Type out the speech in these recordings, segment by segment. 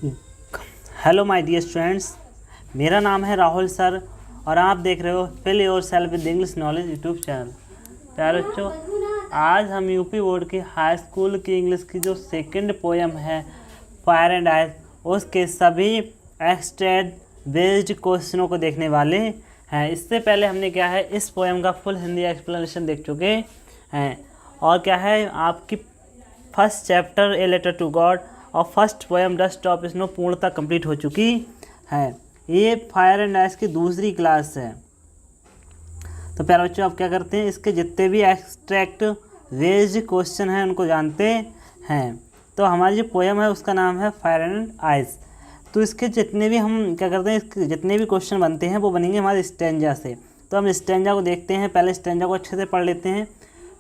Hello my dear students, मेरा नाम है राहुल सर और आप देख रहे हो fill yourself with English knowledge YouTube channel. प्यारे बच्चों, आज हम यूपी बोर्ड की हाई स्कूल की इंग्लिश की जो सेकंड पोएम है फायर एंड आइस, उसके सभी एक्सट्रैक्ट बेस्ड क्वेश्चनों को देखने वाले हैं। इससे पहले हमने क्या है इस पोएम का फुल हिंदी एक्सप्लेनेशन देख चुके हैं और क्या है आपकी first chapter a letter to God और first poem dust of snow पूर्णतः कंप्लीट हो चुकी है। ये फायर एंड आइस की दूसरी क्लास है। तो प्यारे बच्चों, आप क्या करते हैं, इसके जितने भी एक्सट्रैक्ट बेस्ड क्वेश्चन हैं उनको जानते हैं। तो हमारी जो पोएम है उसका नाम है फायर एंड आइस। तो इसके जितने भी हम क्या करते हैं, इसके जितने भी क्वेश्चन बनते हैं वो बनेंगे हमारे स्टैंजा से। तो हम स्टैंजा को देखते हैं, पहले स्टैंजा को अच्छे से पढ़ लेते हैं,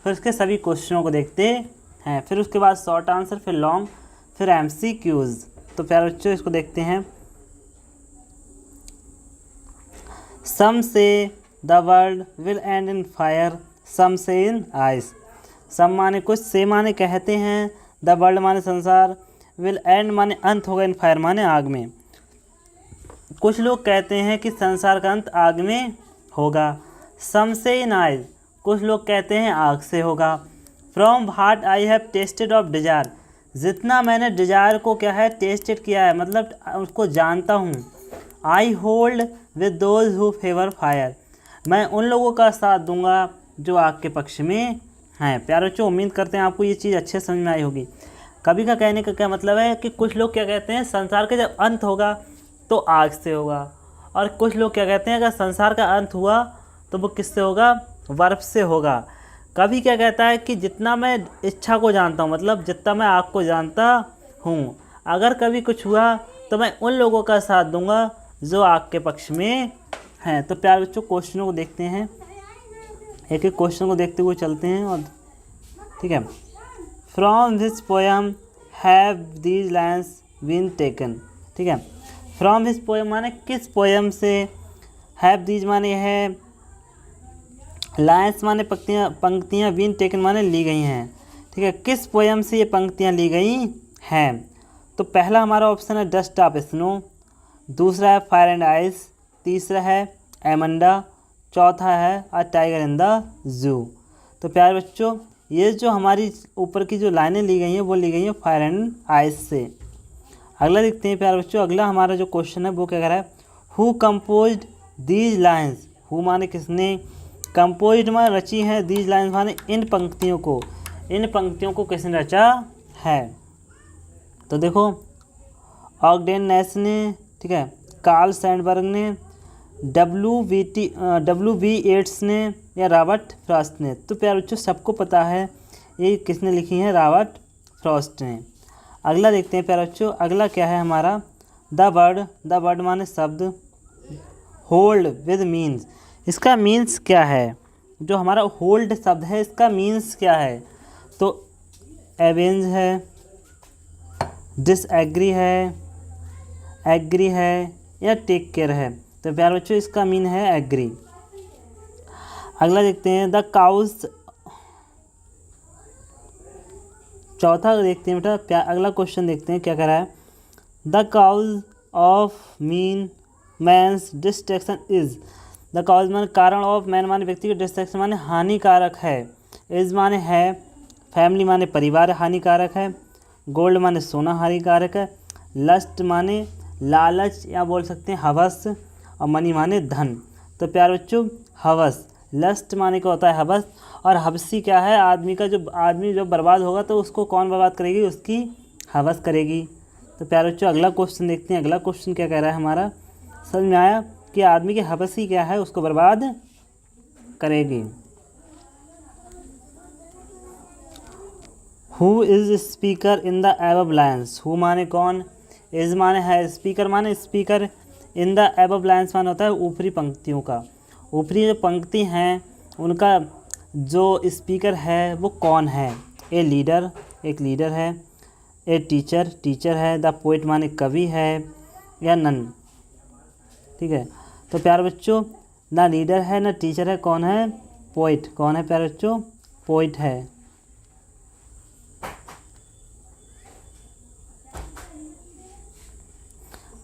फिर उसके सभी क्वेश्चनों को देखते हैं, फिर उसके बाद शॉर्ट आंसर, फिर लॉन्ग, फिर MCQs। तो प्यारे बच्चों इसको देखते हैं। Some say the world will end in fire, some say in ice. सम माने कुछ, से माने कहते हैं, द वर्ल्ड माने संसार, विल एंड माने अंत होगा, इन फायर माने आग में। कुछ लोग कहते हैं कि संसार का अंत आग में होगा। सम से इन आइस, कुछ लोग कहते हैं आग से होगा। From what I have tested of desire, जितना मैंने डिजायर को क्या है टेस्टेड किया है, मतलब उसको जानता हूँ। I hold with those who favour fire, मैं उन लोगों का साथ दूंगा जो आग के पक्ष में हैं। प्यारे बच्चों, उम्मीद करते हैं आपको ये चीज़ अच्छे समझ में आई होगी। कभी का कहने का क्या मतलब है कि कुछ लोग क्या कहते हैं संसार का जब अंत होगा तो आग से होगा, और कुछ लोग क्या कहते हैं अगर संसार का अंत हुआ तो वो किससे होगा, बर्फ से होगा। कभी क्या कहता है कि जितना मैं इच्छा को जानता हूँ, मतलब जितना मैं आग को जानता हूँ, अगर कभी कुछ हुआ तो मैं उन लोगों का साथ दूंगा जो आग के पक्ष में हैं। तो प्यारे बच्चों, क्वेश्चनों को देखते हैं, एक एक क्वेश्चन को देखते हुए चलते हैं और ठीक है। From this poem have these lines been taken, ठीक है। फ्रॉम दिस पोएम माने किस पोएम से, हैव दीज माने है, लाइन्स माने पंक्तियाँ, बीन टेकन माने ली गई हैं, ठीक है। किस पोएम से ये पंक्तियाँ ली गई हैं? तो पहला हमारा ऑप्शन है डस्ट ऑफ स्नो, दूसरा है फायर एंड आइस, तीसरा है एमंडा, चौथा है a tiger in the zoo. तो प्यारे बच्चों, ये जो हमारी ऊपर की जो लाइनें ली गई हैं वो ली गई हैं फायर एंड आइस से। अगला देखते हैं प्यारे बच्चों, अगला हमारा जो क्वेश्चन है वो क्या कह रहा है, who composed these lines, who माने किसने, कंपोज्ड माने रची है, दीज लाइन्स माने इन पंक्तियों को, इन पंक्तियों को किसने रचा है। तो देखो ऑगडेन नैश ने, ठीक है, कार्ल सैंडबर्ग ने, WB येट्स ने या रॉबर्ट फ्रॉस्ट ने। तो प्यारे बच्चों सबको पता है ये किसने लिखी है, रॉबर्ट फ्रॉस्ट ने। अगला देखते हैं प्यारे बच्चों, अगला क्या है हमारा, द वर्ड माने शब्द, होल्ड विद मीन्स, इसका मीन्स क्या है, जो हमारा होल्ड शब्द है इसका मीन्स क्या है। तो एवेंज है, डिसएग्री है, एग्री है या टेक केयर है। तो प्यारे बच्चों इसका मीन है एग्री। अगला देखते हैं द काउज, चौथा देखते हैं बेटा, अगला क्वेश्चन देखते हैं क्या कह रहा है, the cause of mean man's distraction is, the cause माने कारण, ऑफ मैन माने व्यक्ति के, डिस्ट्रैक्शन माने हानिकारक है, इज माने है, फैमिली माने परिवार हानिकारक है, गोल्ड माने सोना हानिकारक है, लस्ट माने लालच या बोल सकते हैं हवस, और मनी माने धन। तो प्यारे बच्चों हवस, लस्ट माने क्या होता है हवस, और हवसी क्या है आदमी का, जो आदमी जब बर्बाद होगा तो उसको कौन बर्बाद करेगी, उसकी हवस करेगी। तो प्यारे बच्चों अगला क्वेश्चन देखते हैं, अगला क्वेश्चन क्या कह रहा है हमारा, समझ में आया कि आदमी की हवसी क्या है, उसको बर्बाद करेगी। Who is speaker in the above lines, who माने कौन, इज माने है, स्पीकर माने speaker, in the above lines माने होता है ऊपरी पंक्तियों का, ऊपरी जो पंक्ति हैं उनका जो स्पीकर है वो कौन है। ए लीडर, एक लीडर है, ए टीचर है, द पोइट माने कवि है या नन, ठीक है। तो प्यारे बच्चों ना लीडर है ना टीचर है, कौन है, पोइट, कौन है प्यारे बच्चों, पोइट है।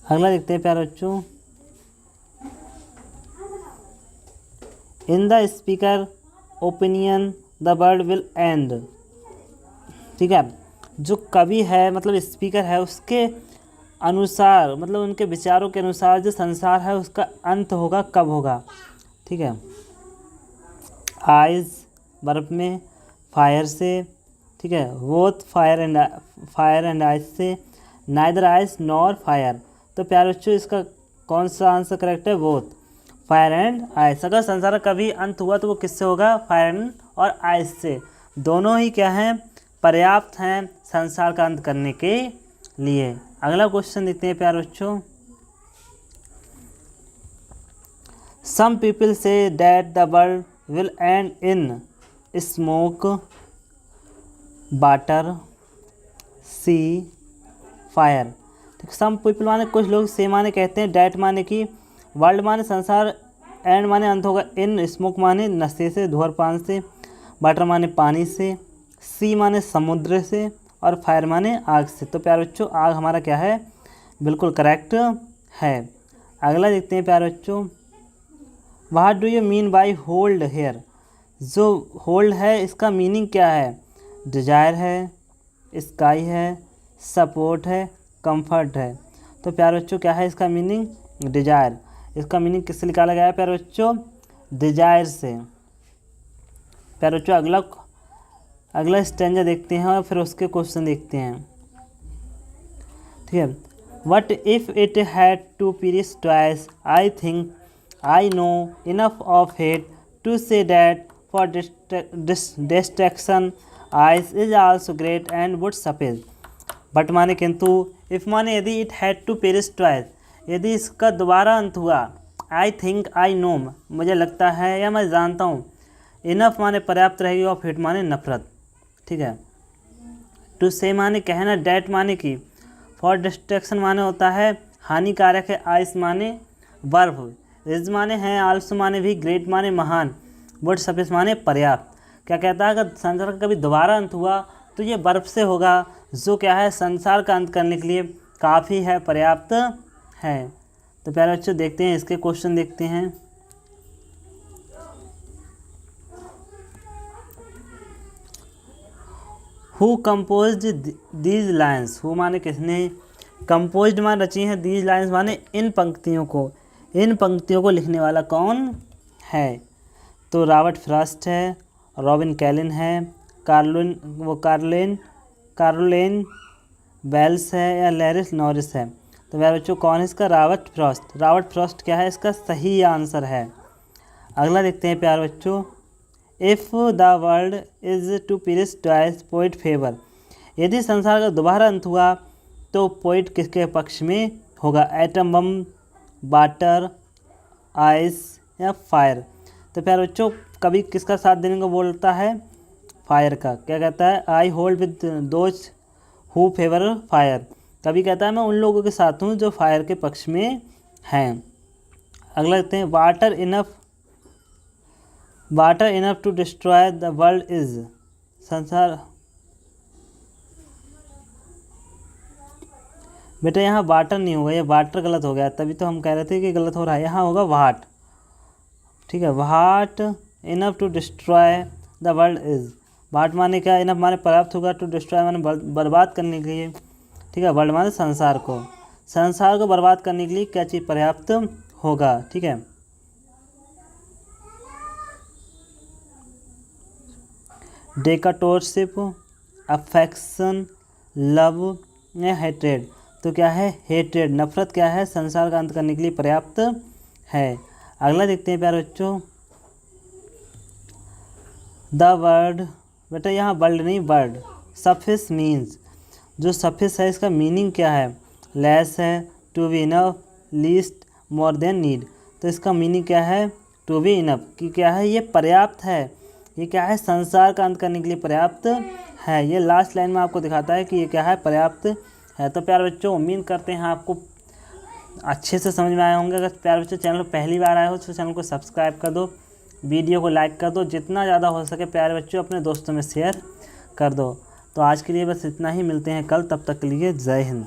अगला देखते हैं प्यारे बच्चों, in the speaker opinion the world will and. ठीक है, जो कवि है मतलब स्पीकर है उसके अनुसार, मतलब उनके विचारों के अनुसार जो संसार है उसका अंत होगा, कब होगा। ठीक है, आइज बर्फ में, फायर से, ठीक है, बोथ फायर एंड आइज से, नाइदर आइज नॉर फायर। तो प्यारे बच्चों इसका कौन सा आंसर करेक्ट है, बोथ फायर एंड आइस। अगर संसार का कभी अंत हुआ तो वो किससे होगा, फायर एंड और आइस से। दोनों ही क्या हैं, पर्याप्त हैं संसार का अंत करने के लिए। अगला क्वेश्चन देखते हैं प्यारे बच्चों, some people say that the world will end in smoke, water, sea, fire. Some people माने कुछ लोग, से माने कहते हैं, डैट माने कि, वर्ल्ड माने संसार, एंड माने अंत होगा, इन स्मोक माने नशे से, धूम्रपान से, वाटर माने पानी से, सी माने समुद्र से, और फायर माने आग से। तो प्यारे बच्चों आग हमारा क्या है, बिल्कुल करेक्ट है। अगला देखते हैं प्यारे बच्चों, what do you mean by hold here. जो होल्ड है इसका मीनिंग क्या है, डिजायर है, स्काई है, सपोर्ट है, कंफर्ट है। तो प्यारे बच्चों क्या है इसका मीनिंग, डिजायर। इसका मीनिंग किससे निकाला गया है प्यारे बच्चों, डिजायर से। प्यारे बच्चों अगला स्टैंजा देखते हैं और फिर उसके क्वेश्चन देखते हैं। ठीक है, what if it had to perish twice, I think I know enough of it to say that for destruction ice is also great and would suffice. But माने किंतु, इफ़ माने यदि, it had to perish twice यदि इसका दोबारा अंत हुआ, आई think I no मुझे लगता है या मैं जानता हूँ, इनफ माने पर्याप्त रहेगी, और फिट माने नफरत। ठीक है, टू से माने कहना, डैट माने की, फॉर डिस्ट्रैक्शन माने होता है हानिकारक है, आइस माने बर्फ, इज माने है, आल्सो माने भी, ग्रेट माने महान, वुड सफिस माने पर्याप्त। क्या कहता है, अगर संसार का कभी दोबारा अंत हुआ तो ये बर्फ से होगा, जो क्या है संसार का अंत करने के लिए काफ़ी है, पर्याप्त है। तो प्यारे बच्चों देखते हैं इसके क्वेश्चन देखते हैं। Who composed these lines, who माने किसने, कंपोज्ड माने रची हैं, दीज लाइन्स माने इन पंक्तियों को, इन पंक्तियों को लिखने वाला कौन है। तो रॉबर्ट फ्रॉस्ट है, रॉबिन कैलिन है, कार्लोइन बेल्स है, या लैरिस नॉरिस है। तो मेरे बच्चों कौन है इसका, रॉबर्ट फ्रॉस्ट। रॉबर्ट फ्रॉस्ट क्या है इसका सही आंसर है। अगला देखते हैं प्यारे बच्चों, if the world is to perish twice poet favour. यदि संसार का दोबारा अंत हुआ तो पोइट किसके पक्ष में होगा, एटम बम, वाटर, आइस या फायर। तो प्यारे बच्चों कभी किसका साथ देने को बोलता है, फायर का। क्या कहता है, I hold with those who favour fire. कभी कहता है मैं उन लोगों के साथ हूँ जो फायर के पक्ष में हैं। अगला देखते हैं, water enough to destroy the world is. संसार, बेटा यहाँ वाटर नहीं होगा, ये वाटर गलत हो गया, तभी तो हम कह रहे थे कि गलत हो रहा है। यहाँ होगा वाट। ठीक है, what enough to destroy the world is. What माने क्या, इनफ माने पर्याप्त होगा, टू डिस्ट्रॉय माने बर्बाद करने के लिए। ठीक है, वर्ल्ड माने संसार को बर्बाद करने के लिए क्या चीज़ पर्याप्त होगा। ठीक है, डेकाटोरशिप, अफेक्शन, लव या हेट्रेड। तो क्या है, हेट्रेड, नफरत क्या है, संसार का अंत करने के लिए पर्याप्त है। अगला देखते हैं प्यारे बच्चों, द वर्ड, बेटा यहाँ वर्ल्ड नहीं वर्ड, सफिस मीन्स। जो सफिस है इसका मीनिंग क्या है, लेस है, to be enough, least, more than need. तो इसका मीनिंग क्या है, टू बी इनफ, कि क्या है ये पर्याप्त है, ये क्या है संसार का अंत करने के लिए पर्याप्त है। ये लास्ट लाइन में आपको दिखाता है कि ये क्या है, पर्याप्त है। तो प्यारे बच्चों उम्मीद करते हैं आपको अच्छे से समझ में आए होंगे। अगर प्यारे बच्चों चैनल पर पहली बार आए हो तो चैनल को सब्सक्राइब कर दो, वीडियो को लाइक कर दो, जितना ज़्यादा हो सके प्यारे बच्चों अपने दोस्तों में शेयर कर दो। तो आज के लिए बस इतना ही, मिलते हैं कल, तब तक के लिए जय हिंद।